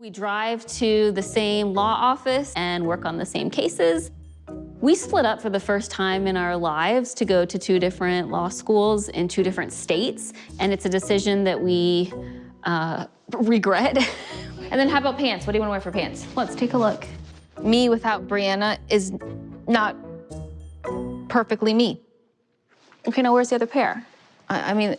We drive to the same law office and work on the same cases. We split up for the first time in our lives to go to 2 different law schools in 2 different states, and it's a decision that we regret. And then how about pants? What do you want to wear for pants? Let's take a look. Me without Brianna is not perfectly me. Okay, now where's the other pair? I mean,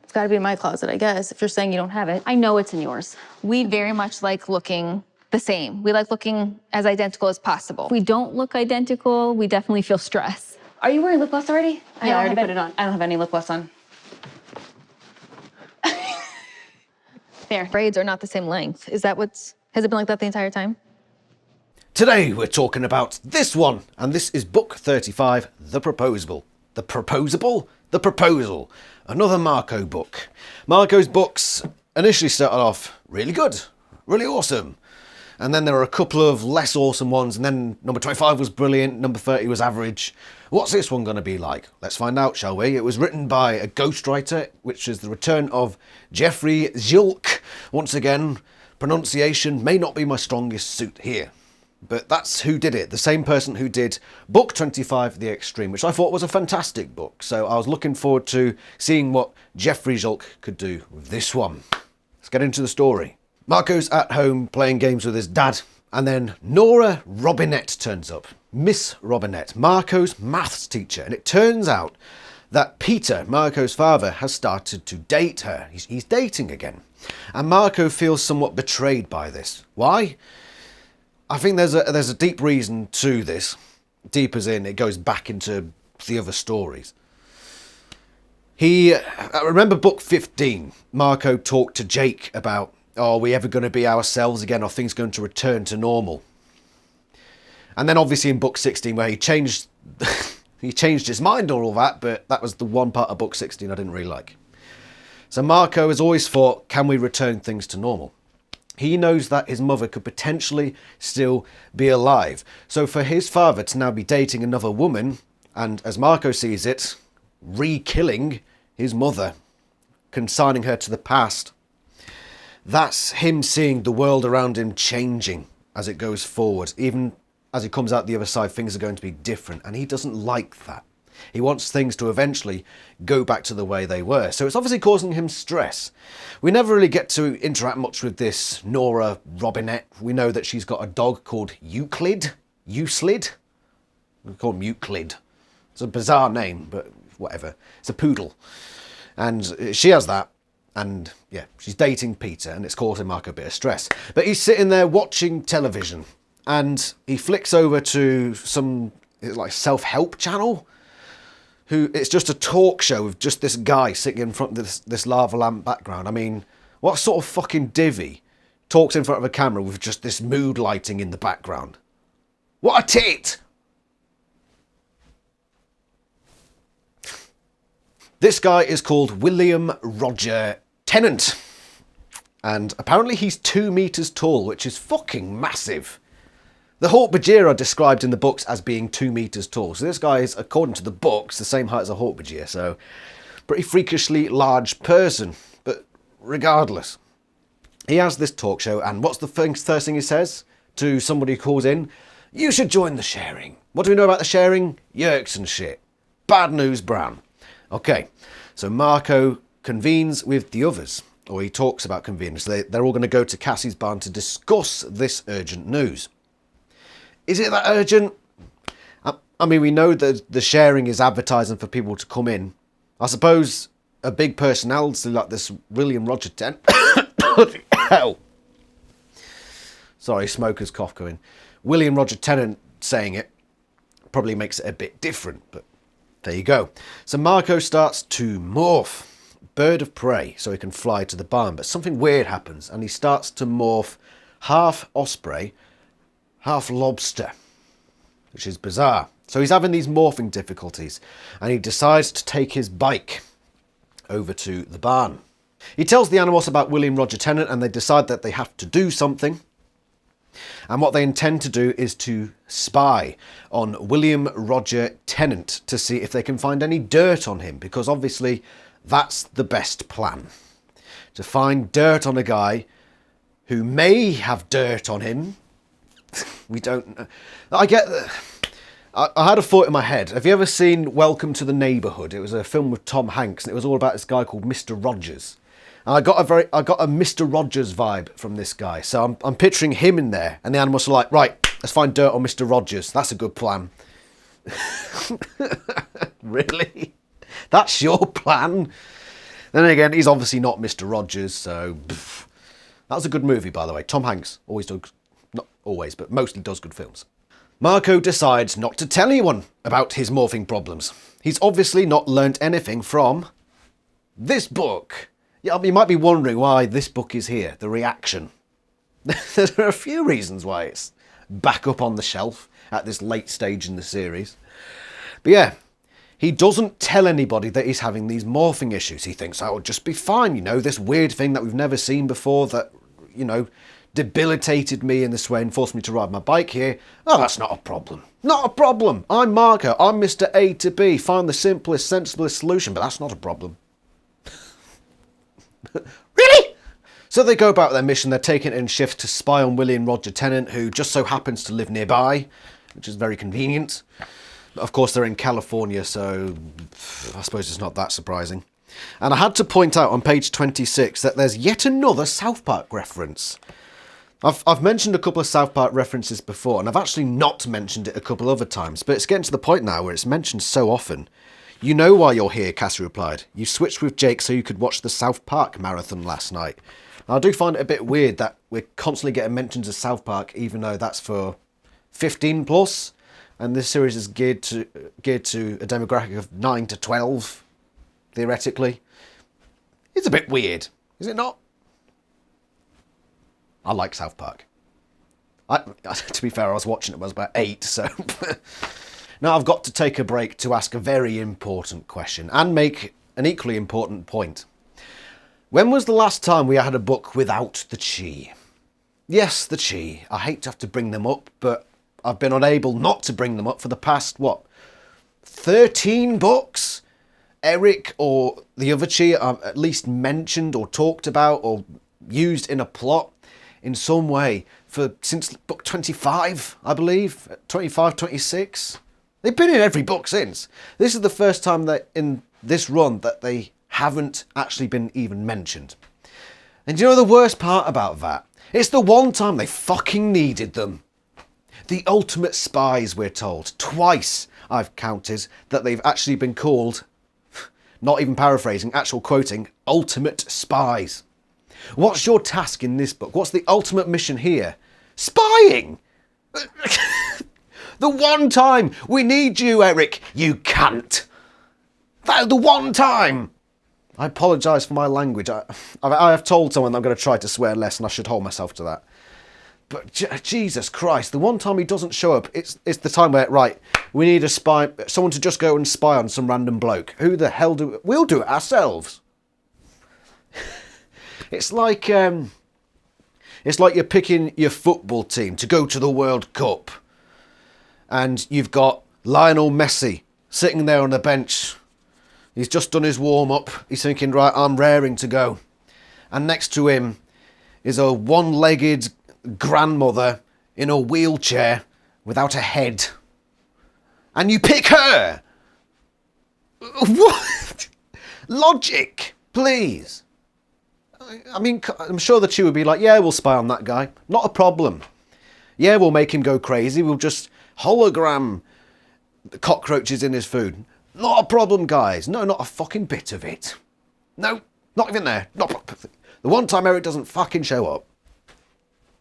it's gotta be in my closet, I guess, if you're saying you don't have it. I know it's in yours. We very much like looking the same. We like looking as identical as possible. If we don't look identical, we definitely feel stress. Are you wearing lip gloss already? Yeah, I already put it on. I don't have any lip gloss on. There. Braids are not the same length. Is that has it been like that the entire time? Today we're talking about this one, and this is book 35, The Proposable. The Proposable? The Proposal. Another Marco book. Marco's books initially started off really good, really awesome. And then there were a couple of less awesome ones, and then number 25 was brilliant, number 30 was average. What's this one going to be like? Let's find out, shall we? It was written by a ghostwriter, which is the return of Jeffrey Zilk. Once again, pronunciation may not be my strongest suit here. But that's who did it, the same person who did book 25, The Extreme, which I thought was a fantastic book. So I was looking forward to seeing what Jeffrey Zilk could do with this one. Let's get into the story. Marco's at home playing games with his dad, and then Nora Robinette turns up. Miss Robinette, Marco's maths teacher, and it turns out that Peter, Marco's father, has started to date her. He's dating again. And Marco feels somewhat betrayed by this. Why? I think there's a deep reason to this. Deep as in it goes back into the other stories. I remember book 15, Marco talked to Jake about, are we ever going to be ourselves again? Are things going to return to normal? And then obviously in book 16 where he changed his mind or all that, but that was the one part of book 16 I didn't really like. So Marco has always thought, can we return things to normal? He knows that his mother could potentially still be alive. So for his father to now be dating another woman, and as Marco sees it, re-killing his mother, consigning her to the past, that's him seeing the world around him changing as it goes forward. Even as he comes out the other side, things are going to be different, and he doesn't like that. He wants things to eventually go back to the way they were. So it's obviously causing him stress. We never really get to interact much with this Nora Robinette. We know that she's got a dog called Euclid. Euclid? We call him Euclid. It's a bizarre name, but whatever. It's a poodle. And she has that. And yeah, she's dating Peter, and it's causing Marco a bit of stress. But he's sitting there watching television, and he flicks over to some like self-help channel. It's just a talk show with just this guy sitting in front of this lava lamp background. I mean, what sort of fucking divvy talks in front of a camera with just this mood lighting in the background? What a tit! This guy is called William Roger Tennant. And apparently he's 2 meters tall, which is fucking massive. The Hawk-Bajir are described in the books as being 2 meters tall. So this guy is, according to the books, the same height as a Hawk-Bajir. So pretty freakishly large person. But regardless, he has this talk show. And what's the first thing he says to somebody who calls in? You should join the sharing. What do we know about the sharing? Yerks and shit. Bad news, Brown. Okay, so Marco convenes with the others. Or he talks about convening. So they're all going to go to Cassie's barn to discuss this urgent news. Is it that urgent? I mean, we know that the sharing is advertising for people to come in. I suppose a big personality like this William Roger Tennant... Bloody hell. Sorry, smoker's cough going. William Roger Tennant saying it probably makes it a bit different, but there you go. So Marco starts to morph. Bird of prey, so he can fly to the barn. But something weird happens, and he starts to morph half osprey, half lobster, which is bizarre. So he's having these morphing difficulties, and he decides to take his bike over to the barn. He tells the Animorphs about William Roger Tennant, and they decide that they have to do something. And what they intend to do is to spy on William Roger Tennant to see if they can find any dirt on him, because obviously that's the best plan. To find dirt on a guy who may have dirt on him. We don't know. I get that. I had a thought in my head. Have you ever seen Welcome to the Neighbourhood? It was a film with Tom Hanks, and it was all about this guy called Mr. Rogers. And I got a Mr. Rogers vibe from this guy. So I'm picturing him in there, and the Animorphs are like, right, let's find dirt on Mr. Rogers. That's a good plan. Really? That's your plan? Then again, he's obviously not Mr. Rogers, so that was a good movie, by the way. Tom Hanks always does, not always, but mostly does good films. Marco decides not to tell anyone about his morphing problems. He's obviously not learnt anything from this book. Yeah, you might be wondering why this book is here, the reaction. There are a few reasons why it's back up on the shelf at this late stage in the series. But yeah, he doesn't tell anybody that he's having these morphing issues. He thinks that will just be fine, you know, this weird thing that we've never seen before that, you know, debilitated me in this way and forced me to ride my bike here. Oh, that's not a problem. Not a problem. I'm Marco. I'm Mr. A to B. Find the simplest, sensiblest solution, but that's not a problem. Really? So they go about their mission. They're taking it in shift to spy on Willie and Roger Tennant, who just so happens to live nearby, which is very convenient. But of course, they're in California, so I suppose it's not that surprising. And I had to point out on page 26 that there's yet another South Park reference. I've mentioned a couple of South Park references before, and I've actually not mentioned it a couple other times, but it's getting to the point now where it's mentioned so often. You know why you're here, Cassie replied. You switched with Jake so you could watch the South Park marathon last night. And I do find it a bit weird that we're constantly getting mentions of South Park, even though that's for 15 plus, and this series is geared to a demographic of 9 to 12, theoretically. It's a bit weird, is it not? I like South Park. To be fair, I was watching it when I was about 8, so... Now I've got to take a break to ask a very important question and make an equally important point. When was the last time we had a book without the chi? Yes, the chi. I hate to have to bring them up, but I've been unable not to bring them up for the past, 13 books? Eric or the other chi are at least mentioned or talked about or used in a plot in some way since book 25, I believe, 25, 26. They've been in every book since. This is the first time that in this run that they haven't actually been even mentioned. And you know the worst part about that? It's the one time they fucking needed them. The ultimate spies, we're told. Twice I've counted that they've actually been called, not even paraphrasing, actual quoting, ultimate spies. What's your task in this book? What's the ultimate mission here? Spying! The one time we need you, Eric, you can't. That the one time. I apologise for my language. I have told someone that I'm going to try to swear less, and I should hold myself to that. But Jesus Christ, the one time he doesn't show up, it's the time where, right, we need a spy, someone to just go and spy on some random bloke. Who the hell we'll do it ourselves. It's like you're picking your football team to go to the World Cup. And you've got Lionel Messi sitting there on the bench. He's just done his warm-up. He's thinking, right, I'm raring to go. And next to him is a one-legged grandmother in a wheelchair without a head. And you pick her! What? Logic, please. I mean, I'm sure the two would be like, yeah, we'll spy on that guy. Not a problem. Yeah, we'll make him go crazy. We'll just hologram cockroaches in his food. Not a problem, guys. No, not a fucking bit of it. No, not even there. The one time Eric doesn't fucking show up.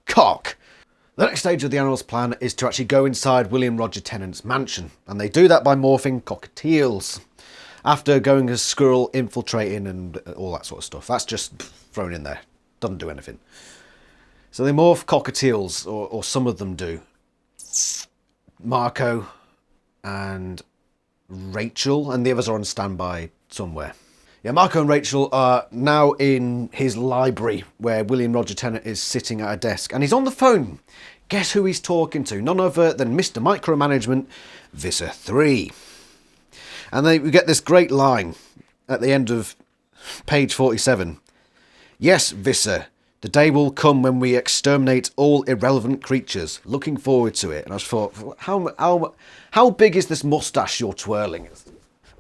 Cock. The next stage of the Animorphs' plan is to actually go inside William Roger Tennant's mansion. And they do that by morphing cockatiels. After going as squirrel, infiltrating and all that sort of stuff. That's just thrown in there. Doesn't do anything. So they morph cockatiels, or some of them do. Marco and Rachel, and the others are on standby somewhere. Yeah, Marco and Rachel are now in his library where William Roger Tennant is sitting at a desk, and he's on the phone. Guess who he's talking to? None other than Mr. Micromanagement, Visser 3. And we get this great line at the end of page 47. Yes, Visser, The day will come when we exterminate all irrelevant creatures. Looking forward to it. And I just thought, how big is this mustache you're twirling?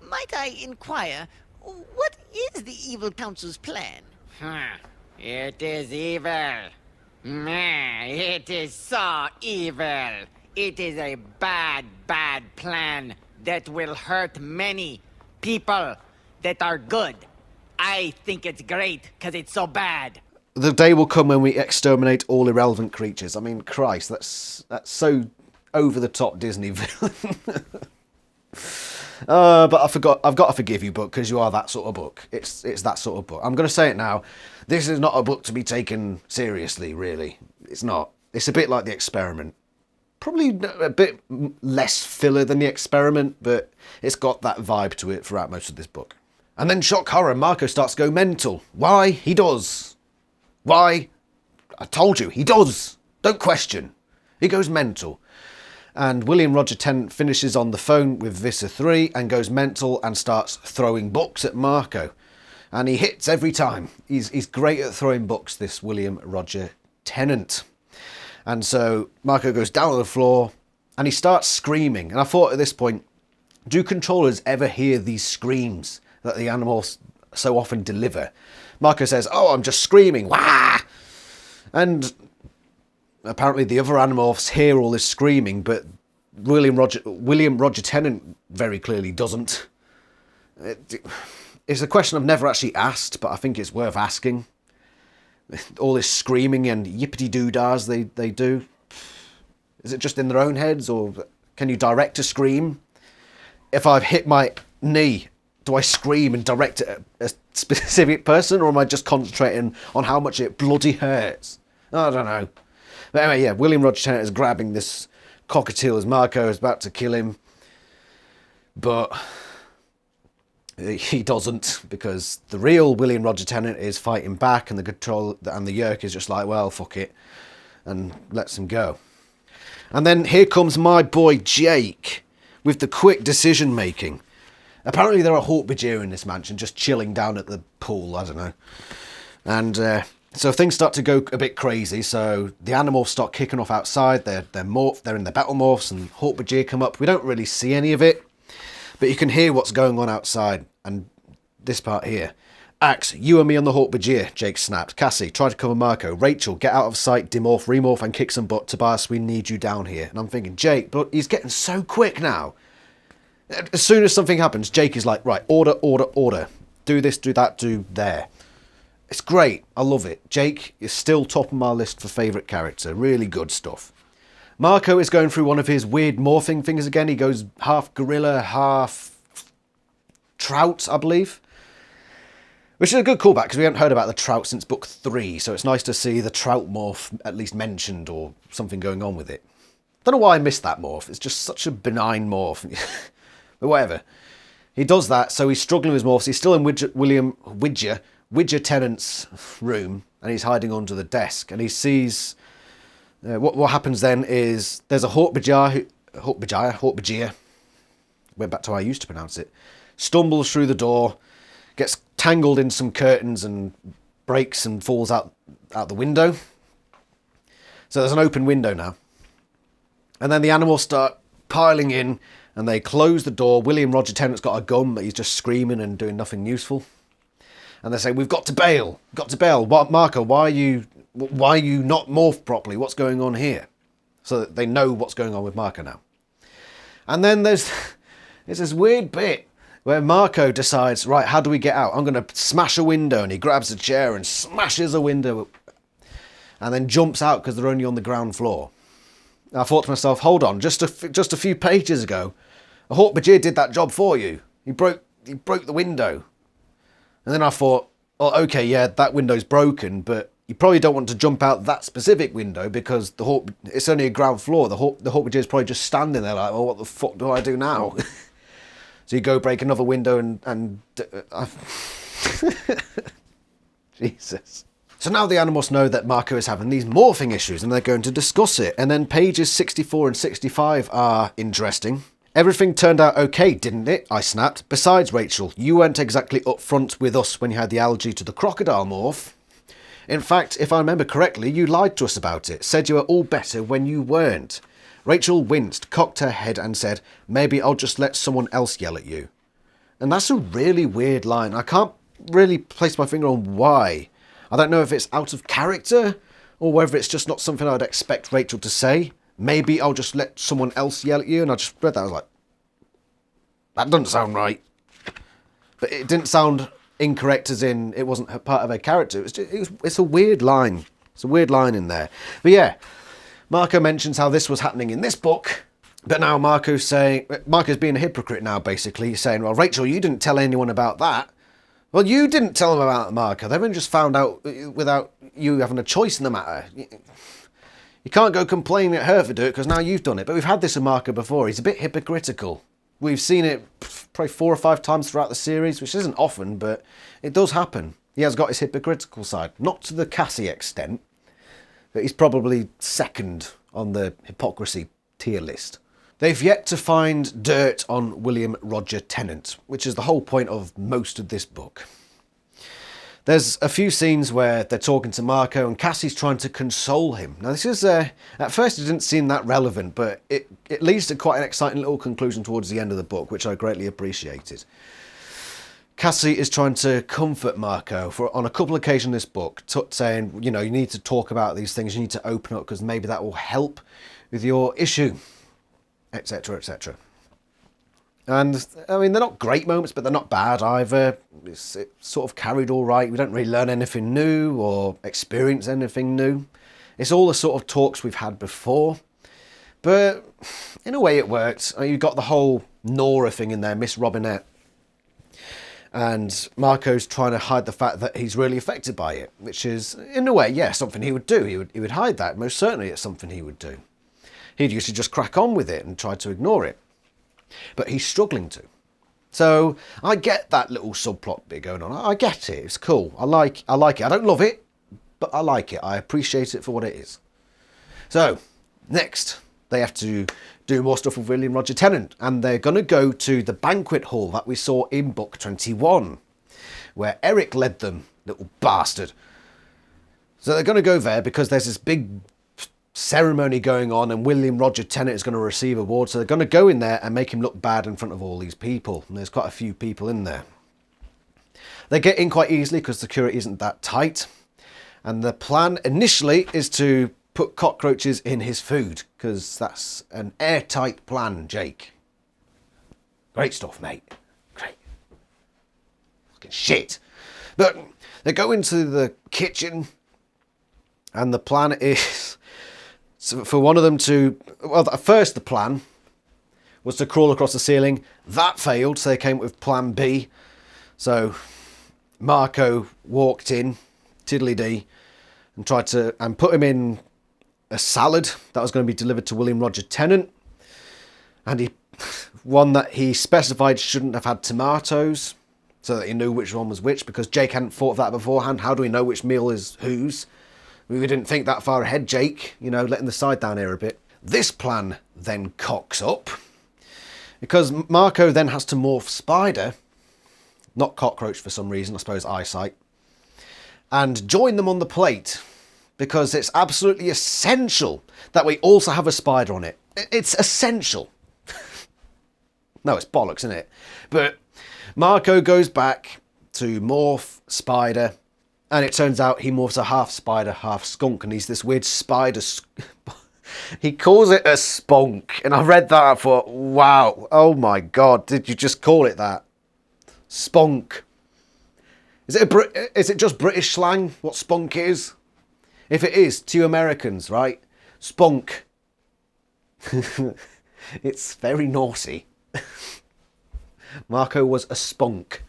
Might I inquire, what is the evil council's plan? It is evil. It is so evil. It is a bad, bad plan that will hurt many people that are good. I think it's great because it's so bad. The day will come when we exterminate all irrelevant creatures. I mean, Christ, that's so over the top Disney villain. But I've got to forgive you, book, because you are that sort of book. It's that sort of book. I'm going to say it now. This is not a book to be taken seriously, really. It's not. It's a bit like The Experiment. Probably a bit less filler than The Experiment, but it's got that vibe to it throughout most of this book. And then shock horror, Marco starts to go mental. Why? He does. Why? I told you, he does. Don't question. He goes mental. And William Roger Tennant finishes on the phone with Visser 3 and goes mental and starts throwing books at Marco. And he hits every time. He's great at throwing books, this William Roger Tennant. And so Marco goes down on the floor and he starts screaming. And I thought at this point, do controllers ever hear these screams that the Animorphs so often deliver? Marco says, oh, I'm just screaming. Wah! And apparently the other Animorphs hear all this screaming, but William Roger Tennant very clearly doesn't. It's a question I've never actually asked, but I think it's worth asking. All this screaming and yippity-doo-dahs they do. Is it just in their own heads, or can you direct a scream? If I've hit my knee, do I scream and direct it at a specific person, or am I just concentrating on how much it bloody hurts? I don't know. But anyway, yeah, William Roger Tennant is grabbing this cockatiel as Marco is about to kill him. But he doesn't, because the real William Roger Tennant is fighting back, and the Yerk is just like, well, fuck it, and lets him go. And then here comes my boy Jake with the quick decision making. Apparently there are Hawk-Bajir in this mansion, just chilling down at the pool, I don't know. And so things start to go a bit crazy. So the Animorphs start kicking off outside. They're in their battle morphs, and Hawk-Bajir come up. We don't really see any of it, but you can hear what's going on outside. And this part here. Axe, you and me on the Hawk-Bajir, Jake snapped. Cassie, try to cover Marco. Rachel, get out of sight, demorph, remorph, and kick some butt. Tobias, we need you down here. And I'm thinking, Jake, but he's getting so quick now. As soon as something happens, Jake is like, right, order, order, order. Do this, do that, do there. It's great. I love it. Jake is still top of my list for favourite character. Really good stuff. Marco is going through one of his weird morphing things again. He goes half gorilla, half trout, I believe. Which is a good callback, because we haven't heard about the trout since book 3. So it's nice to see the trout morph at least mentioned, or something going on with it. Don't know why I missed that morph. It's just such a benign morph. But whatever. He does that, so he's struggling with his morphs. He's still in Widger Tennant's room, and he's hiding under the desk. And he sees... what happens then is there's a Hawk-Bajir, went back to how I used to pronounce it, stumbles through the door, gets tangled in some curtains and breaks and falls out the window. So there's an open window now. And then the animals start piling in, and they close the door. William Roger Tennant's got a gun, but he's just screaming and doing nothing useful. And they say, we've got to bail. Got to bail. What, Marco, why are you not morphed properly? What's going on here? So that they know what's going on with Marco now. And then there's this weird bit where Marco decides, right, how do we get out? I'm going to smash a window. And he grabs a chair and smashes a window. And then jumps out because they're only on the ground floor. I thought to myself, hold on, just a few pages ago, a Hawk-Bajir did that job for you. He broke the window. And then I thought, well, okay, yeah, that window's broken, but you probably don't want to jump out that specific window because it's only a ground floor. The Hawk-Bajir is probably just standing there like, well, what the fuck do I do now? So you go break another window and Jesus. So now the Animorphs know that Marco is having these morphing issues, and they're going to discuss it. And then pages 64 and 65 are interesting. Everything turned out okay, didn't it? I snapped. Besides, Rachel, you weren't exactly up front with us when you had the allergy to the crocodile morph. In fact, if I remember correctly, you lied to us about it, said you were all better when you weren't. Rachel winced, cocked her head and said, maybe I'll just let someone else yell at you. And that's a really weird line. I can't really place my finger on why. I don't know if it's out of character or whether it's just not something I'd expect Rachel to say. Maybe I'll just let someone else yell at you. And I just read that. I was like, that doesn't sound right. But it didn't sound incorrect as in it wasn't part of her character. It's a weird line. It's a weird line in there. But yeah, Marco mentions how this was happening in this book. But now Marco's being a hypocrite now, basically. He's saying, well, Rachel, you didn't tell anyone about that. Well, you didn't tell them about Marco. They've only just found out without you having a choice in the matter. You can't go complaining at her for doing it because now you've done it. But we've had this with Marco before. He's a bit hypocritical. We've seen it probably 4 or 5 times throughout the series, which isn't often, but it does happen. He has got his hypocritical side. Not to the Cassie extent, but he's probably second on the hypocrisy tier list. They've yet to find dirt on William Roger Tennant, which is the whole point of most of this book. There's a few scenes where they're talking to Marco and Cassie's trying to console him. Now this is, at first it didn't seem that relevant, but it leads to quite an exciting little conclusion towards the end of the book, which I greatly appreciated. Cassie is trying to comfort Marco on a couple of occasions in this book, saying, you know, you need to talk about these things, you need to open up because maybe that will help with your issue, etc, etc. And, I mean, they're not great moments, but they're not bad either. It's sort of carried all right. We don't really learn anything new or experience anything new. It's all the sort of talks we've had before. But in a way it worked. You've got the whole Nora thing in there, Miss Robinette. And Marco's trying to hide the fact that he's really affected by it, which is, in a way, yeah, something he would do. He would hide that. Most certainly it's something he would do. He'd usually just crack on with it and try to ignore it. But he's struggling to. So I get that little subplot bit going on. I get it. It's cool. I like it. I don't love it, but I like it. I appreciate it for what it is. So next, they have to do more stuff with William Roger Tennant, and they're going to go to the banquet hall that we saw in book 21, where Eric led them, little bastard. So they're going to go there because there's this big ceremony going on and William Roger Tennant is going to receive an award, so they're going to go in there and make him look bad in front of all these people, and there's quite a few people in there. They get in quite easily because security isn't that tight, and the plan initially is to put cockroaches in his food because that's an airtight plan, Jake. Great stuff, mate. Great. Fucking shit. But they go into the kitchen and the plan is for one of them to, well, at first the plan was to crawl across the ceiling. That failed, so they came up with plan B. So Marco walked in, tiddly-dee, and tried to, and put him in a salad that was going to be delivered to William Roger Tennant. And one that he specified shouldn't have had tomatoes, so that he knew which one was which, because Jake hadn't thought of that beforehand. How do we know which meal is whose? We didn't think that far ahead, Jake. You know, letting the side down here a bit. This plan then cocks up, because Marco then has to morph Spider, not Cockroach for some reason, I suppose eyesight, and join them on the plate, because it's absolutely essential that we also have a spider on it. It's essential. No, it's bollocks, isn't it? But Marco goes back to morph Spider, and it turns out he morphs a half spider, half skunk, and he's this weird spider. He calls it a spunk, and I read that, I thought, wow, oh my god, did you just call it that? Spunk. Is it just British slang, what spunk is? If it is, to you Americans, right? Spunk. It's very naughty. Marco was a spunk.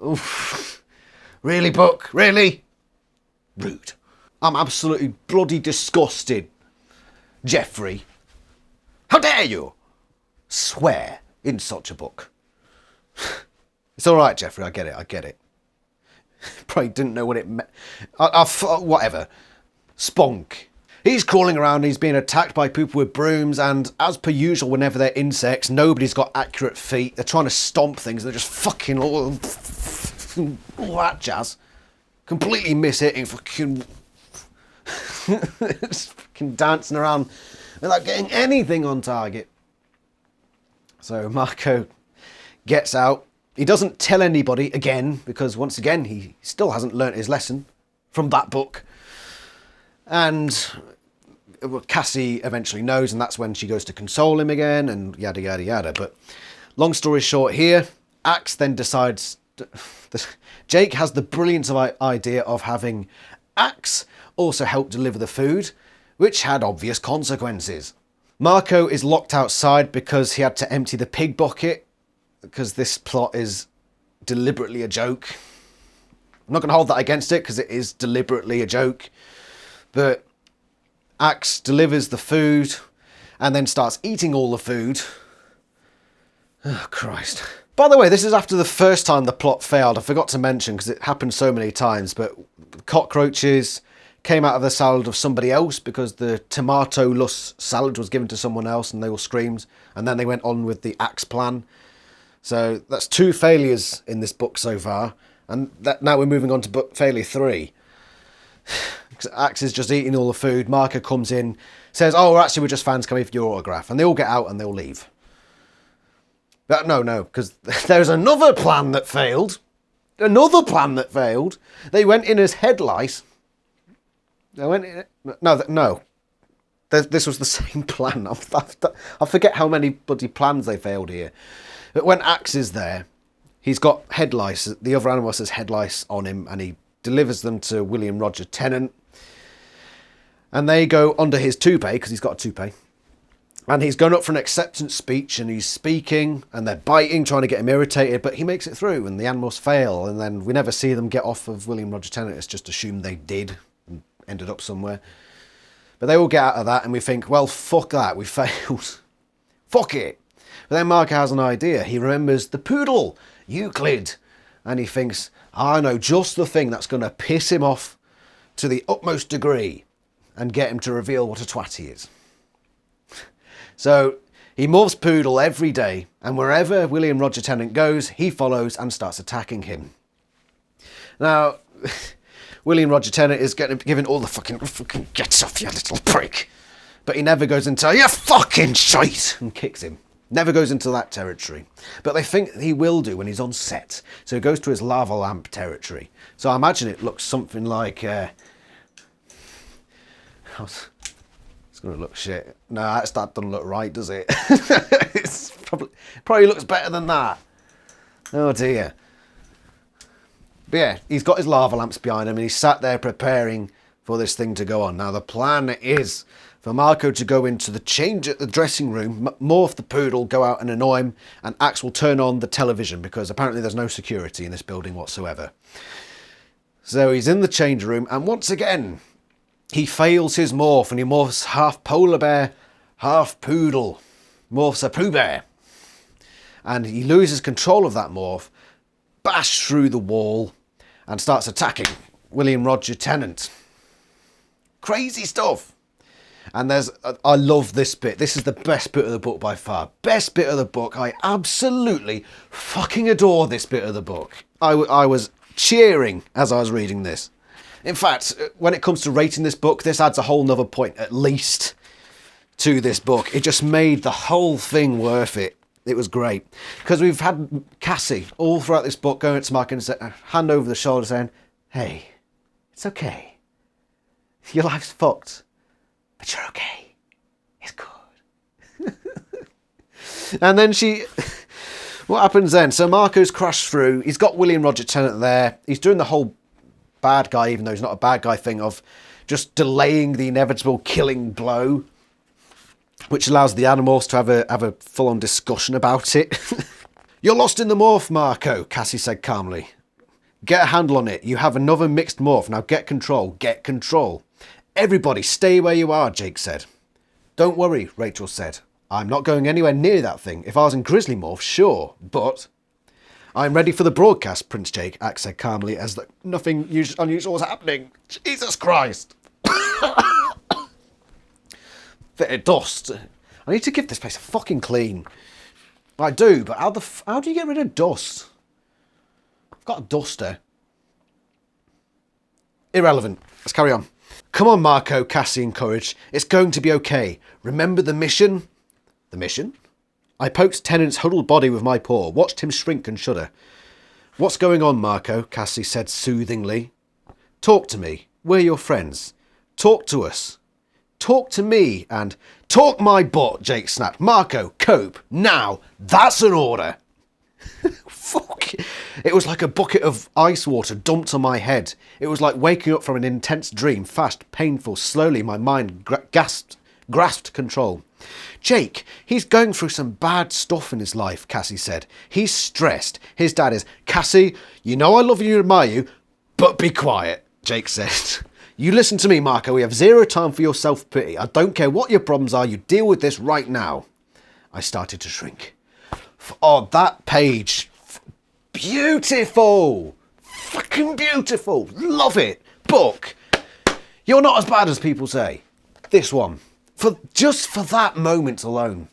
Oof. Really, Buck? Really? Rude. I'm absolutely bloody disgusted. Jeffrey, how dare you swear in such a book? It's all right, Jeffrey, I get it. Probably didn't know what it meant. Whatever. Spunk. He's crawling around, he's being attacked by people with brooms, and as per usual, whenever they're insects, nobody's got accurate feet. They're trying to stomp things, they're just fucking all that jazz. completely miss-hitting, fucking... just fucking dancing around without getting anything on target. So Marco gets out. He doesn't tell anybody again, because once again, he still hasn't learnt his lesson from that book. And Cassie eventually knows, and that's when she goes to console him again, and yada, yada, yada. But long story short here, Axe then decides... Jake has the brilliant idea of having Axe also help deliver the food, which had obvious consequences. Marco is locked outside because he had to empty the pig bucket, because this plot is deliberately a joke. I'm not going to hold that against it, because it is deliberately a joke. But Axe delivers the food and then starts eating all the food. Oh, Christ. By the way, this is after the first time the plot failed. I forgot to mention, because it happened so many times, but cockroaches came out of the salad of somebody else because the tomato-less salad was given to someone else and they all screamed. And then they went on with the Axe plan. So that's 2 failures in this book so far. And now we're moving on to book failure 3. Axe is just eating all the food. Marco comes in, says, oh, actually, we're just fans coming for your autograph. And they all get out and they all leave. But no, because there's another plan that failed. Another plan that failed. They went in as headlights. They went in... No. This was the same plan. I forget how many bloody plans they failed here. But when Axe is there, he's got headlights. The other Animorphs has headlights on him, and he delivers them to William Roger Tennant. And they go under his toupee, because he's got a toupee. And he's going up for an acceptance speech, and he's speaking, and they're biting, trying to get him irritated, but he makes it through, and the Animorphs fail, and then we never see them get off of William Roger Tennant. It's just assumed they did, and ended up somewhere. But they all get out of that, and we think, well, fuck that, we failed. Fuck it. But then Marco has an idea. He remembers the Poodle, Euclid, and he thinks, I know just the thing that's going to piss him off to the utmost degree and get him to reveal what a twat he is. So he morphs Poodle every day, and wherever William Roger Tennant goes, he follows and starts attacking him. Now, William Roger Tennant is given all the fucking gets off, you little prick. But he never goes into, you fucking shite, and kicks him. Never goes into that territory. But they think he will do when he's on set. So he goes to his lava lamp territory. So I imagine it looks something like... It's going to look shit. No, that doesn't look right, does it? It's probably looks better than that. Oh dear. But yeah, he's got his lava lamps behind him and he's sat there preparing for this thing to go on. Now the plan is for Marco to go into the change at the dressing room, morph the Poodle, go out and annoy him, and Axe will turn on the television because apparently there's no security in this building whatsoever. So he's in the change room and once again, he fails his morph and he morphs half polar bear, half poodle. Morphs a Pooh Bear. And he loses control of that morph, bashes through the wall and starts attacking William Roger Tennant. Crazy stuff. And I love this bit. This is the best bit of the book by far. Best bit of the book. I absolutely fucking adore this bit of the book. I was cheering as I was reading this. In fact, when it comes to rating this book, this adds a whole nother point, at least, to this book. It just made the whole thing worth it. It was great. Because we've had Cassie all throughout this book going to Mark and hand over the shoulder saying, hey, it's okay. Your life's fucked, but you're okay. It's good. And then what happens then? So Marco's crashed through. He's got William Roger Tennant there. He's doing the whole bad guy, even though he's not a bad guy thing of just delaying the inevitable killing blow, which allows the Animorphs to have a full-on discussion about it. You're lost in the morph, Marco, Cassie said calmly. Get a handle on it. You have another mixed morph. Now get control. Get control. Everybody stay where you are, Jake said. Don't worry, Rachel said. I'm not going anywhere near that thing. If I was in Grizzly Morph, sure, but... I'm ready for the broadcast, Prince Jake, Axe said calmly, as nothing unusual was happening. Jesus Christ. Bit of dust. I need to give this place a fucking clean. I do, but how do you get rid of dust? I've got a duster. Irrelevant. Let's carry on. Come on, Marco, Cassie encouraged. It's going to be okay. Remember the mission? The mission? I poked Tennant's huddled body with my paw, watched him shrink and shudder. What's going on, Marco? Cassie said soothingly. Talk to me. We're your friends. Talk to us. Talk to me and... Talk my butt, Jake snapped. Marco, cope. Now. That's an order. Fuck. It was like a bucket of ice water dumped on my head. It was like waking up from an intense dream. Fast, painful, slowly my mind grasped control. Jake, he's going through some bad stuff in his life, Cassie said. He's stressed. His dad is... Cassie, you know I love you and admire you, but be quiet, Jake said. You listen to me, Marco. We have zero time for your self-pity. I don't care what your problems are. You deal with this right now. I started to shrink. Oh, that page. Beautiful. Fucking beautiful. Love it. Book. You're not as bad as people say. This one. Just for that moment alone.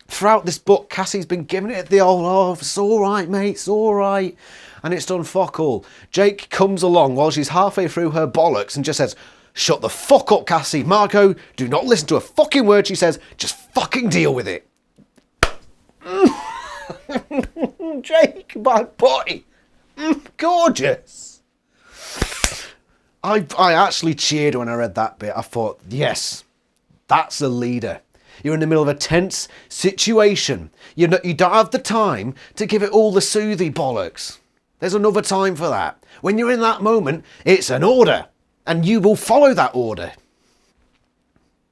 Throughout this book, Cassie's been giving it the old, oh, it's all right, mate, it's all right. And it's done fuck all. Jake comes along while she's halfway through her bollocks and just says, shut the fuck up, Cassie. Marco, do not listen to a fucking word she says. Just fucking deal with it. Jake, my boy. Gorgeous. I actually cheered when I read that bit. I thought, yes, that's a leader. You're in the middle of a tense situation. You don't have the time to give it all the soothy bollocks. There's another time for that. When you're in that moment, it's an order. And you will follow that order.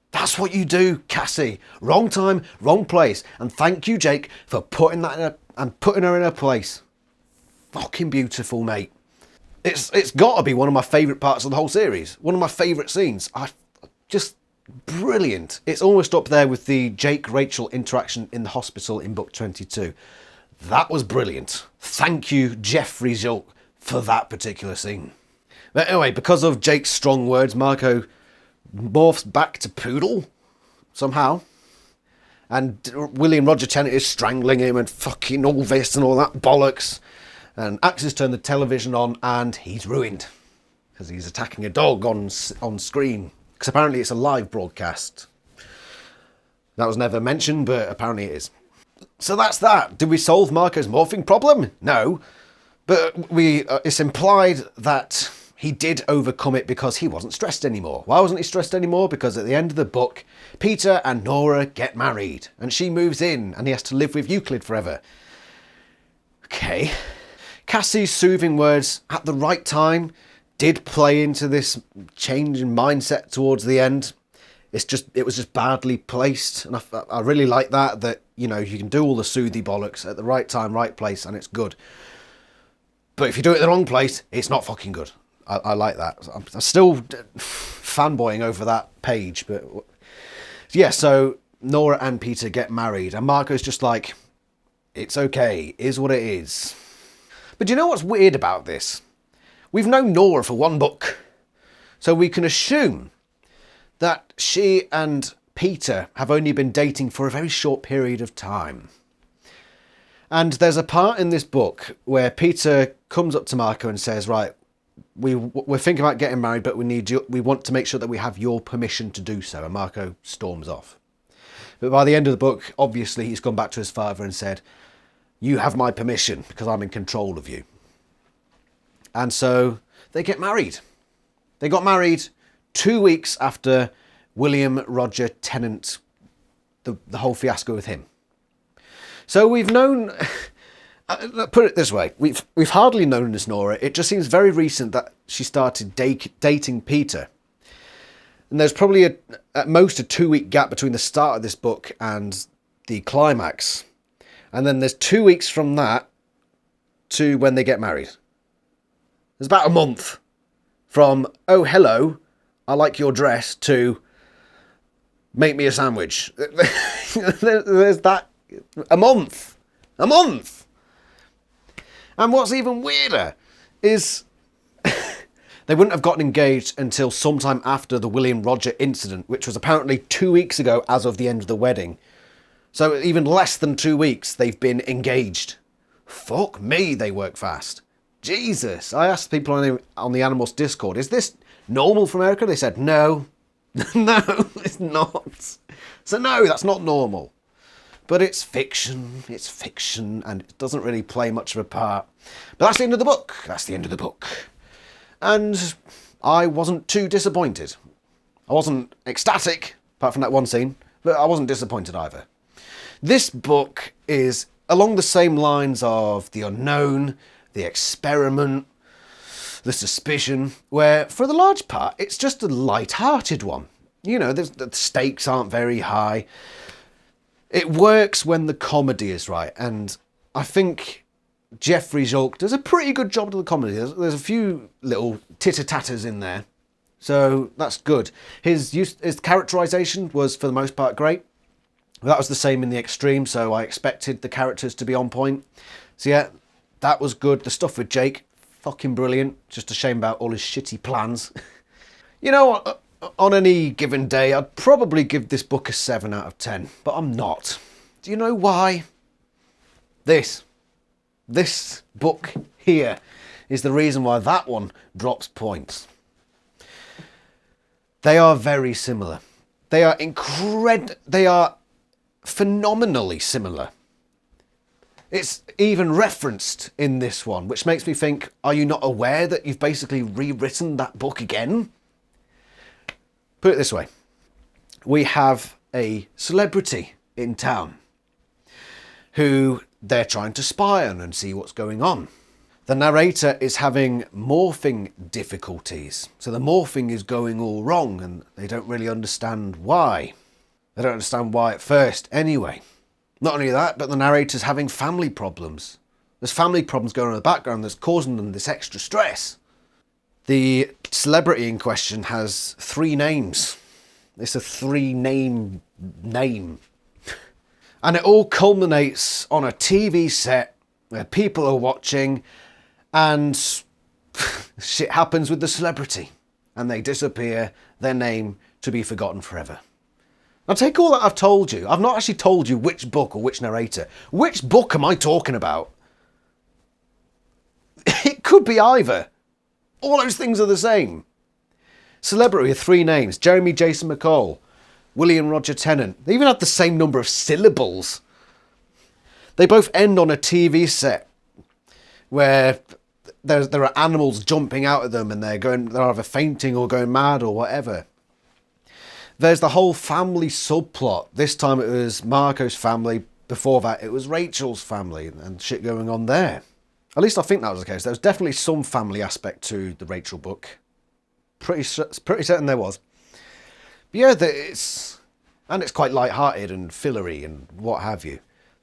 That's what you do, Cassie. Wrong time, wrong place. And thank you, Jake, for putting that putting her in her place. Fucking beautiful, mate. It's got to be one of my favourite parts of the whole series. One of my favourite scenes. Just brilliant. It's almost up there with the Jake-Rachel interaction in the hospital in book 22. That was brilliant. Thank you, Jeffrey Zulk, for that particular scene. But anyway, because of Jake's strong words, Marco morphs back to Poodle, somehow. And William Roger Tennant is strangling him and fucking all this and all that bollocks. And Axis turned the television on and he's ruined. Because he's attacking a dog on screen. Because apparently it's a live broadcast. That was never mentioned, but apparently it is. So that's that. Did we solve Marco's morphing problem? No. But it's implied that he did overcome it because he wasn't stressed anymore. Why wasn't he stressed anymore? Because at the end of the book, Peter and Nora get married. And she moves in and he has to live with Euclid forever. Okay. Cassie's soothing words at the right time did play into this change in mindset towards the end. It was just badly placed. And I really like that, you know, you can do all the soothy bollocks at the right time, right place, and it's good. But if you do it in the wrong place, it's not fucking good. I like that. I'm still fanboying over that page. But yeah, so Nora and Peter get married. And Marco's just like, it's okay, is what it is. But do you know what's weird about this? We've known Nora for one book. So we can assume that she and Peter have only been dating for a very short period of time. And there's a part in this book where Peter comes up to Marco and says, right, we're thinking about getting married, but we want to make sure that we have your permission to do so. And Marco storms off. But by the end of the book, obviously he's gone back to his father and said, you have my permission because I'm in control of you. And so they get married. They got married 2 weeks after William Roger Tennant, the whole fiasco with him. So we've known, put it this way, we've hardly known this Nora. It just seems very recent that she started dating Peter. And there's probably at most a 2-week gap between the start of this book and the climax. And then there's 2 weeks from that to when they get married. There's about a month from, oh, hello, I like your dress, to make me a sandwich. There's that. A month. A month. And what's even weirder is they wouldn't have gotten engaged until sometime after the William Roger incident, which was apparently 2 weeks ago as of the end of the wedding. So even less than 2 weeks, they've been engaged. Fuck me, they work fast. Jesus. I asked people on the Animorphs Discord, is this normal for America? They said, no. No, it's not. So no, that's not normal. But it's fiction, and it doesn't really play much of a part. But that's the end of the book. That's the end of the book. And I wasn't too disappointed. I wasn't ecstatic, apart from that one scene, but I wasn't disappointed either. This book is along the same lines of The Unknown, The Experiment, The Suspicion, where for the large part, it's just a light-hearted one. You know, the stakes aren't very high. It works when the comedy is right, and I think Jeffrey Zulk does a pretty good job of the comedy. There's a few little titter-tatters in there, so that's good. His characterization was, for the most part, great. That was the same in The Extreme, so I expected the characters to be on point. So yeah, that was good. The stuff with Jake, fucking brilliant. Just a shame about all his shitty plans. You know, on any given day, I'd probably give this book a 7 out of 10, but I'm not. Do you know why? This book here is the reason why that one drops points. They are very similar. They are phenomenally similar. It's even referenced in this one, which makes me think, are you not aware that you've basically rewritten that book again? Put it this way. We have a celebrity in town who they're trying to spy on and see what's going on. The narrator is having morphing difficulties. So the morphing is going all wrong and they don't really understand why. They don't understand why at first anyway. Not only that, but the narrator's having family problems. There's family problems going on in the background that's causing them this extra stress. The celebrity in question has 3 names. It's a 3-name name. And it all culminates on a TV set where people are watching and shit happens with the celebrity. And they disappear, their name to be forgotten forever. Now take all that I've told you. I've not actually told you which book or which narrator. Which book am I talking about? It could be either. All those things are the same. Celebrity with 3 names. Jeremy Jason McCall. William Roger Tennant. They even have the same number of syllables. They both end on a TV set where there are animals jumping out of them and they're either fainting or going mad or whatever. There's the whole family subplot. This time it was Marco's family. Before that it was Rachel's family and shit going on there. At least I think that was the case. There was definitely some family aspect to the Rachel book. Pretty certain there was. But yeah, it's quite light-hearted and fillery and what have you.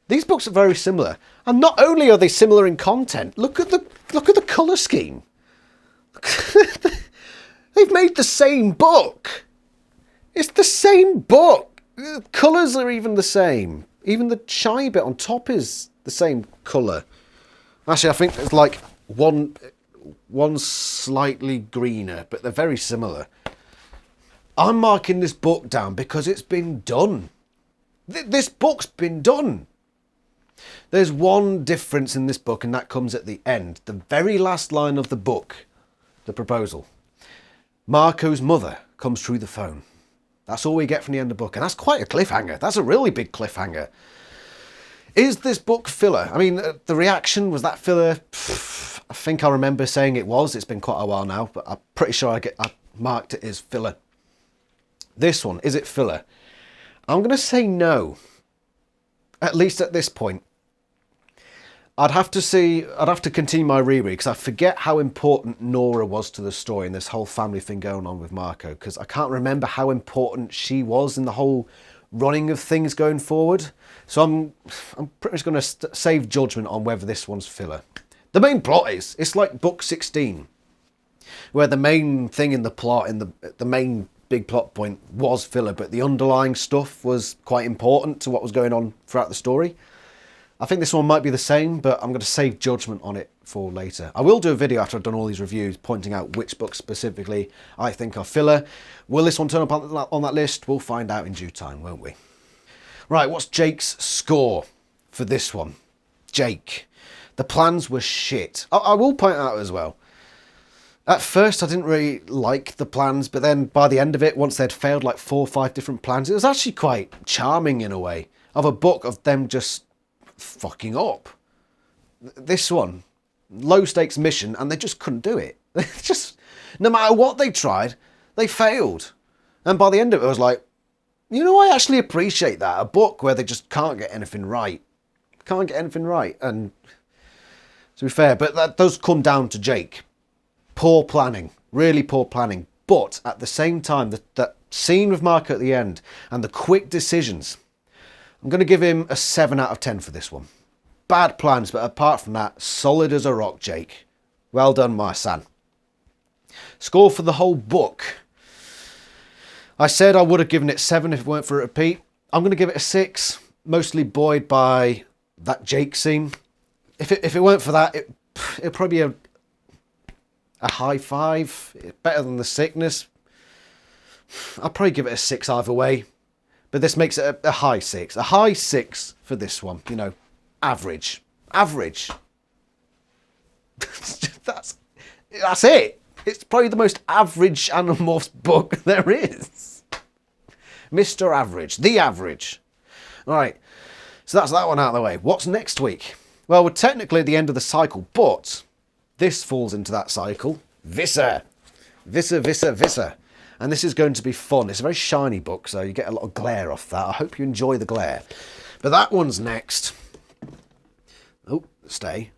These books are very similar. And not only are they similar in content, look at the colour scheme. They've made the same book. It's the same book. The colours are even the same. Even the shy bit on top is the same colour. Actually, I think there's like one slightly greener, but they're very similar. I'm marking this book down because it's been done. This book's been done. There's one difference in this book, and that comes at the end. The very last line of the book, the proposal. Marco's mother comes through the phone. That's all we get from the end of the book, and that's quite a cliffhanger. That's a really big cliffhanger. Is this book filler? I mean, the reaction, was that filler? I think I remember saying it was. It's been quite a while now, but I'm pretty sure I marked it as filler. This one, is it filler? I'm going to say no. At least at this point. I'd have to continue my reread because I forget how important Nora was to the story and this whole family thing going on with Marco, because I can't remember how important she was in the whole running of things going forward. So I'm pretty much going to save judgment on whether this one's filler. The main plot it's like book 16, where the main thing in the plot, in the main big plot point was filler, but the underlying stuff was quite important to what was going on throughout the story. I think this one might be the same, but I'm going to save judgment on it for later. I will do a video after I've done all these reviews pointing out which books specifically I think are filler. Will this one turn up on that list? We'll find out in due time, won't we? Right, what's Jake's score for this one? Jake. The plans were shit. I will point out as well, At first, I didn't really like the plans, but then by the end of it, once they'd failed like 4 or 5 different plans, it was actually quite charming in a way, of a book of them just fucking up. This one, low stakes mission, and they just couldn't do it. Just, no matter what they tried, they failed. And by the end of it, I was like, you know, I actually appreciate that. A book where they just can't get anything right. Can't get anything right. And to be fair, but that does come down to Jake. Poor planning, really poor planning. But at the same time, that scene with Marco at the end and the quick decisions, I'm going to give him a 7 out of 10 for this one. Bad plans, but apart from that, solid as a rock, Jake. Well done, my son. Score for the whole book. I said I would have given it 7 if it weren't for a repeat. I'm going to give it a 6, mostly buoyed by that Jake scene. If it weren't for that, it'd probably be a high 5, better than The Sickness. I'll probably give it a 6 either way, but this makes it a high 6. A high 6 for this one, you know, average. Average. That's it. It's probably the most average Animorphs book there is. Mr. Average, the average. All right, so that's that one out of the way. What's next week? Well, we're technically at the end of the cycle, but this falls into that cycle. Visser. And this is going to be fun. It's a very shiny book, so you get a lot of glare off that. I hope you enjoy the glare. But that one's next. Oh, stay.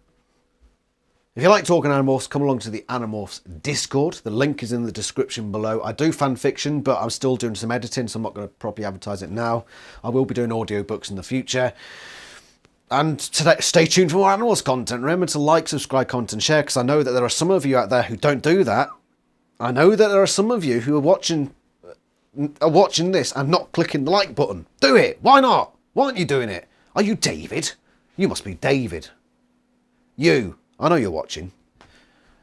If you like talking Animorphs, come along to the Animorphs Discord. The link is in the description below. I do fan fiction, but I'm still doing some editing, so I'm not going to properly advertise it now. I will be doing audiobooks in the future. And today, stay tuned for more Animorphs content. Remember to like, subscribe, comment, and share, because I know that there are some of you out there who don't do that. I know that there are some of you who are watching this and not clicking the like button. Do it. Why not? Why aren't you doing it? Are you David? You must be David. You. I know you're watching.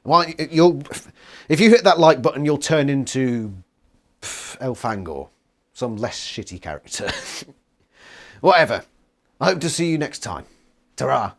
Why if you hit that like button, you'll turn into Elfangor, some less shitty character. Whatever. I hope to see you next time. Ta-ra.